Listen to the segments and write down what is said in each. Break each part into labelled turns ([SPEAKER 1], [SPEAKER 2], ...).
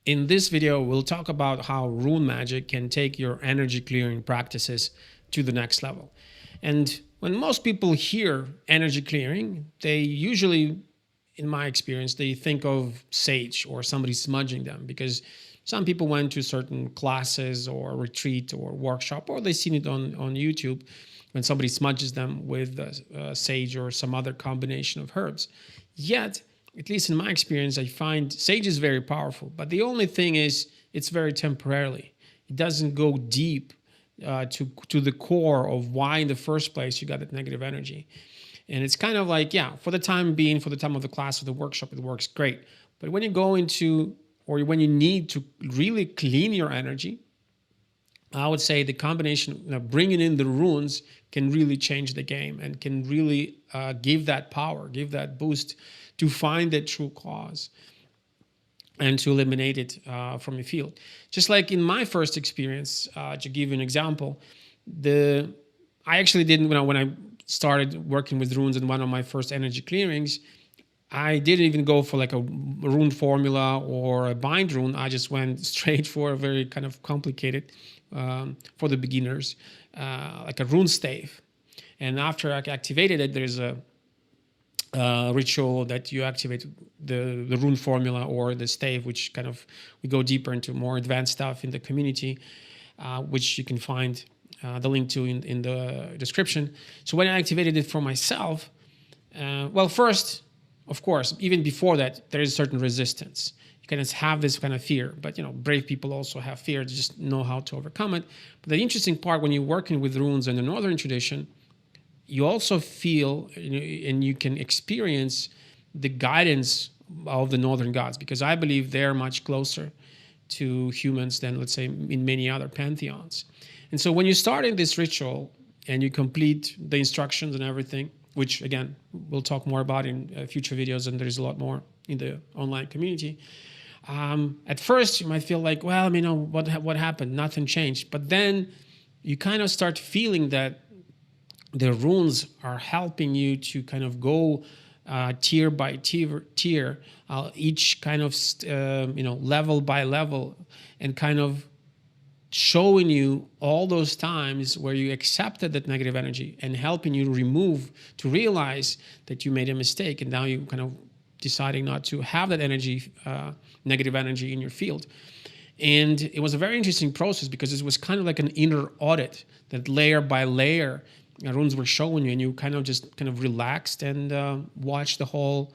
[SPEAKER 1] In this video, we'll talk about how RuneMagick can take your energy clearing practices to the next level. And when most people hear energy clearing, they usually, in my experience, they think of sage or somebody smudging them, because some people went to certain classes or retreat or workshop, or they've seen it on YouTube when somebody smudges them with sage or some other combination of herbs. Yet, at least in my experience, I find sage is very powerful, but the only thing is it's very temporarily. It doesn't go deep to the core of why in the first place you got that negative energy. And it's kind of like, yeah, for the time being, for the time of the class or the workshop, it works great. But when you go into, or when you need to really clean your energy, I would say the combination of bringing in the runes can really change the game and can really give that power, give that boost to find the true cause and to eliminate it from your field. Just like in my first experience, to give you an example, I actually didn't, when I started working with runes in one of my first energy clearings, I didn't even go for like a rune formula or a bind rune. I just went straight for a very kind of complicated, for the beginners, like a rune stave. And after I activated it, there's a ritual that you activate the rune formula or the stave, which kind of, we go deeper into more advanced stuff in the community, which you can find the link to in the description. So when I activated it for myself, well, first, of course, even before that, there is certain resistance. You can have this kind of fear, but brave people also have fear, to just know how to overcome it. But the interesting part, when you're working with runes in the Northern tradition, you also feel and you can experience the guidance of the Northern gods, because I believe they're much closer to humans than, let's say, in many other pantheons. And so when you start in this ritual and you complete the instructions and everything, which again, we'll talk more about in future videos, and there's a lot more in the online community. At first, you might feel like, well, what happened? Nothing changed. But then you kind of start feeling that the runes are helping you to kind of go tier by tier, each kind of level by level, and kind of showing you all those times where you accepted that negative energy and helping you to realize that you made a mistake, and now you kind of deciding not to have that energy, negative energy in your field. And it was a very interesting process, because it was kind of like an inner audit, that layer by layer runes were showing you, and you kind of relaxed and watched the whole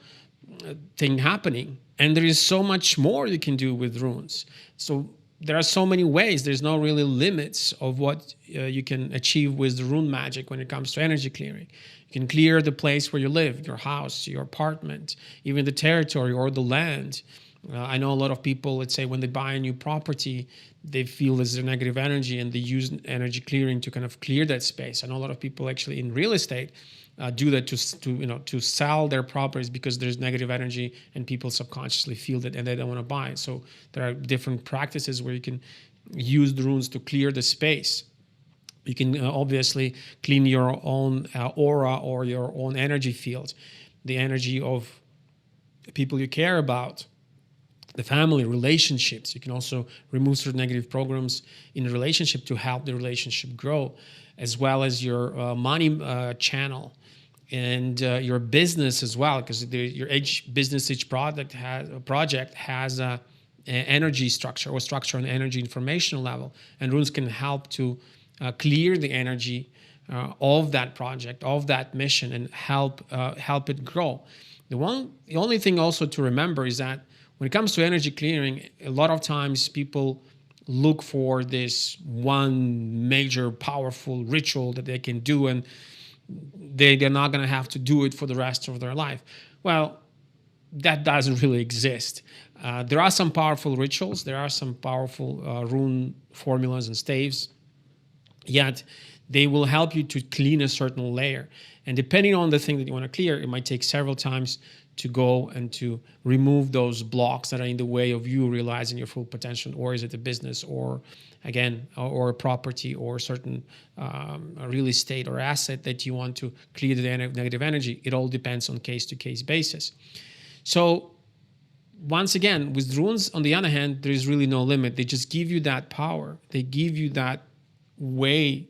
[SPEAKER 1] thing happening. And there is so much more you can do with runes. So there are so many ways. There's no really limits of what you can achieve with the RuneMagick when it comes to energy clearing. You can clear the place where you live, your house, your apartment, even the territory or the land. I know a lot of people, let's say, when they buy a new property, they feel there's a negative energy, and they use energy clearing to kind of clear that space. I know a lot of people actually in real estate do that to sell their properties, because there's negative energy and people subconsciously feel that and they don't want to buy it. So there are different practices where you can use the runes to clear the space. You can obviously clean your own aura or your own energy field, the energy of the people you care about, the family, relationships. You can also remove certain negative programs in a relationship to help the relationship grow, as well as your money channel and your business as well, because each project has a energy structure or structure on energy informational level, and runes can help to clear the energy of that project, of that mission, and help it grow. The only thing also to remember is that when it comes to energy clearing, a lot of times people look for this one major powerful ritual that they can do, and they're not going to have to do it for the rest of their life. Well, that doesn't really exist. There are some powerful rituals. There are some powerful rune formulas and staves, yet they will help you to clean a certain layer. And depending on the thing that you want to clear, it might take several times to go and to remove those blocks that are in the way of you realizing your full potential. Or is it a business, or again, or a property, or a certain real estate or asset that you want to clear the negative energy? It all depends on case-to-case basis. So once again, with runes, on the other hand, there is really no limit. They just give you that power. They give you that way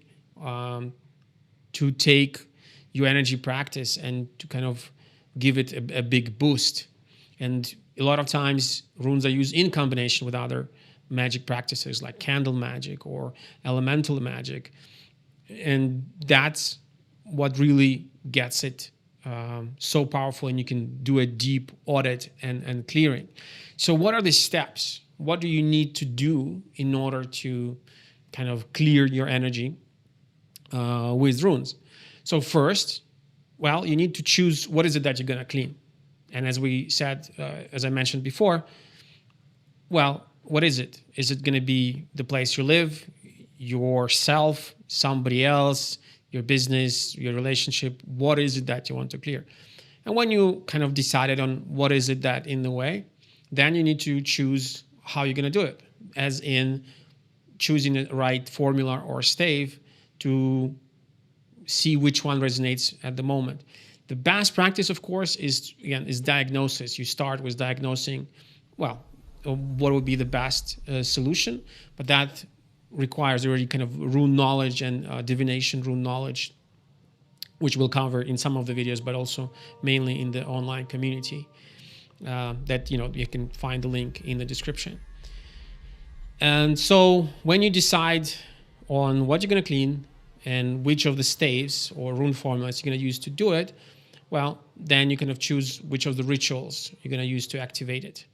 [SPEAKER 1] to take your energy practice and to kind of give it a big boost. And a lot of times runes are used in combination with other magic practices like candle magic or elemental magic. And that's what really gets it so powerful, and you can do a deep audit and clearing. So what are the steps? What do you need to do in order to kind of clear your energy with runes? So first, well, you need to choose what is it that you're going to clean. And as we said, as I mentioned before, well, what is it? Is it going to be the place you live, yourself, somebody else, your business, your relationship? What is it that you want to clear? And when you kind of decided on what is it that in the way, then you need to choose how you're going to do it, as in choosing the right formula or stave to see which one resonates at the moment. The best practice, of course, is diagnosis. You start with diagnosing, well, what would be the best solution, but that requires already kind of rune knowledge and divination rune knowledge, which we'll cover in some of the videos, but also mainly in the online community that, you can find the link in the description. And so when you decide on what you're going to clean and which of the staves or rune formulas you're going to use to do it, well, then you kind of choose which of the rituals you're going to use to activate it.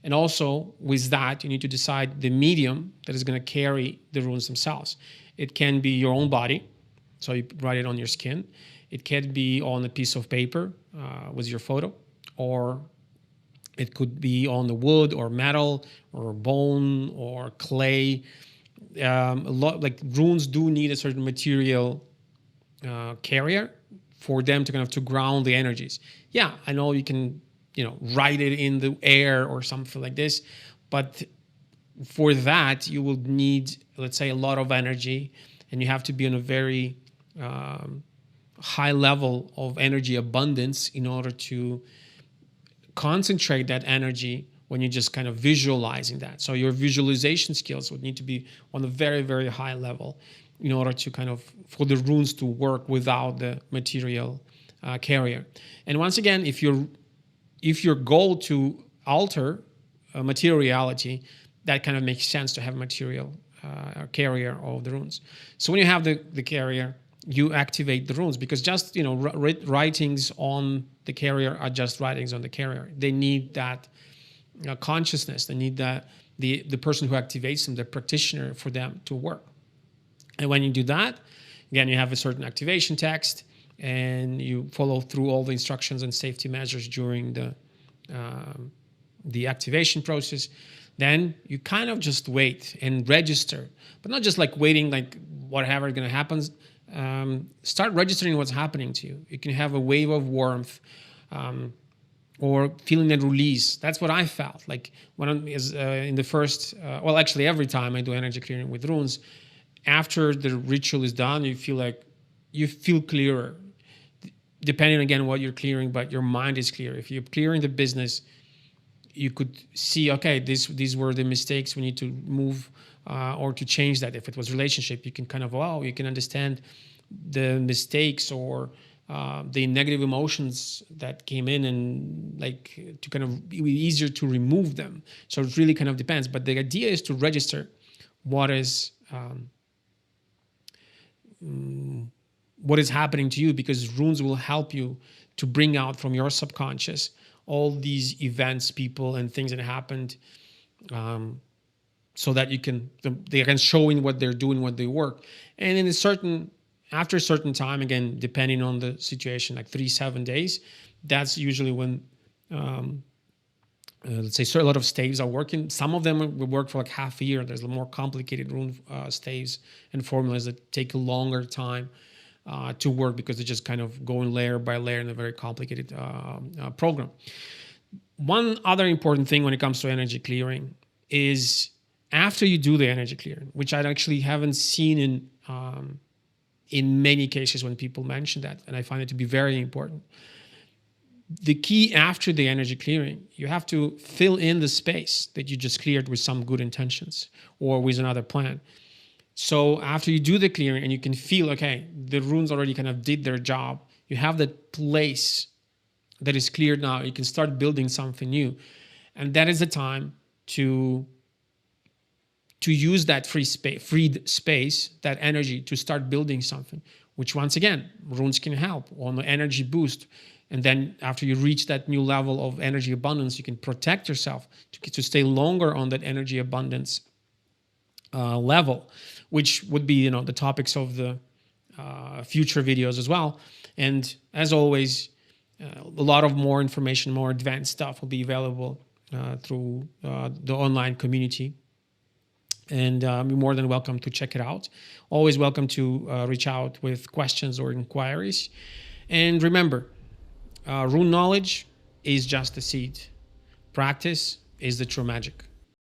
[SPEAKER 1] And also with that, you need to decide the medium that is going to carry the runes themselves. It can be your own body, so you write it on your skin. It can be on a piece of paper with your photo, or it could be on the wood or metal or bone or clay. A lot, like runes do need a certain material carrier for them to kind of to ground the energies. Yeah, I know you can, write it in the air or something like this, but for that you will need, let's say, a lot of energy, and you have to be on a very high level of energy abundance in order to concentrate that energy when you're just kind of visualizing that. So your visualization skills would need to be on a very, very high level in order to kind of, for the runes to work without the material carrier. And once again, if your goal to alter material reality, that kind of makes sense to have material carrier of the runes. So when you have the carrier, you activate the runes, because just writings on the carrier are just writings on the carrier. They need that consciousness. They need that the person who activates them, the practitioner, for them to work. And when you do that, again, you have a certain activation text, and you follow through all the instructions and safety measures during the activation process. Then you kind of just wait and register, but not just like waiting, like whatever is going to happen. Start registering what's happening to you. You can have a wave of warmth, or feeling that release. That's what I felt like when I'm in the first. Well, actually, every time I do energy clearing with runes, after the ritual is done, you feel clearer. Depending again what you're clearing, but your mind is clear. If you're clearing the business, you could see, okay, these were the mistakes. We need to move or to change that. If it was relationship, you can kind of, you can understand the mistakes or the negative emotions that came in, and like to kind of be easier to remove them. So it really kind of depends. But the idea is to register what is happening to you, because runes will help you to bring out from your subconscious all these events, people, and things that happened, so that they can show in what they're doing, what they work. And after a certain time, again, depending on the situation, like 3-7 days, that's usually when, let's say, a lot of staves are working. Some of them will work for like half a year. There's more complicated rune staves and formulas that take a longer time to work, because they just kind of going layer by layer in a very complicated program. One other important thing when it comes to energy clearing is after you do the energy clearing, which I actually haven't seen in many cases when people mention that, and I find it to be very important. the key after the energy clearing, you have to fill in the space that you just cleared with some good intentions or with another plan. So after you do the clearing and you can feel, okay, the runes already kind of did their job, you have that place that is cleared now, you can start building something new. And that is the time to use that freed space, that energy to start building something, which once again, runes can help on the energy boost. And then after you reach that new level of energy abundance, you can protect yourself to stay longer on that energy abundance level, which would be, the topics of the future videos as well. And as always, a lot of more information, more advanced stuff will be available through the online community. And you're more than welcome to check it out. Always welcome to reach out with questions or inquiries. And remember, rune knowledge is just a seed. Practice is the true magic.